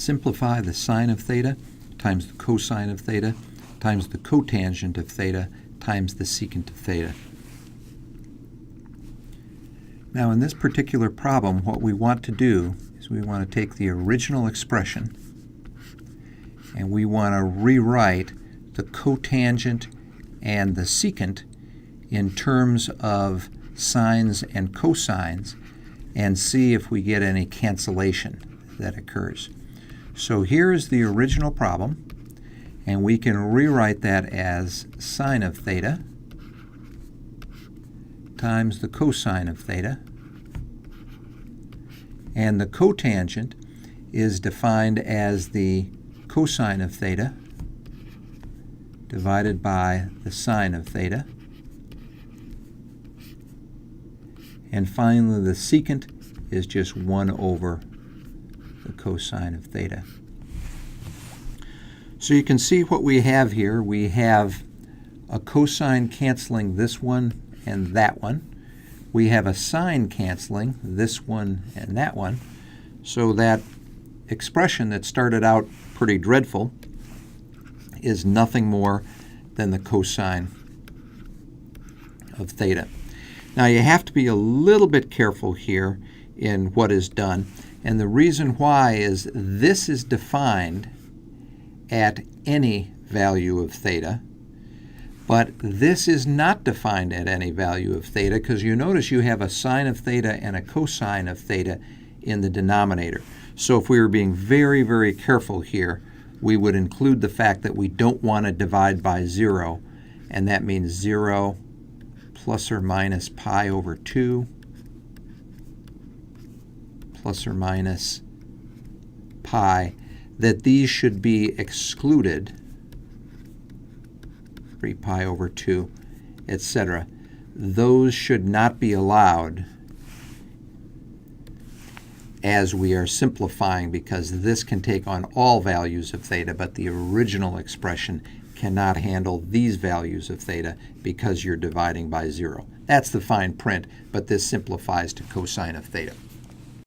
simplify the sine of theta times the cosine of theta times the cotangent of theta times the secant of theta. Now in this particular problem, what we want to do is we want to take the original expression and we want to rewrite the cotangent and the secant in terms of sines and cosines and see if we get any cancellation that occurs. So here's the original problem, and we can rewrite that as sine of theta times the cosine of theta, and the cotangent is defined as the cosine of theta divided by the sine of theta, and finally the secant is just 1 over the cosine of theta. So you can see what we have here. We have a cosine canceling this one and that one. We have a sine canceling this one and that one. So that expression that started out pretty dreadful is nothing more than the cosine of theta. Now you have to be a little bit careful here in what is done, and the reason why is this is defined at any value of theta, but this is not defined at any value of theta, because you notice you have a sine of theta and a cosine of theta in the denominator. So if we were being very, very careful here, we would include the fact that we don't want to divide by 0, and that means 0 plus or minus pi over 2 plus or minus pi, that these should be excluded, 3 pi over 2, etc. Those should not be allowed as we are simplifying, because this can take on all values of theta, but the original expression cannot handle these values of theta because you're dividing by 0. That's the fine print, but this simplifies to cosine of theta.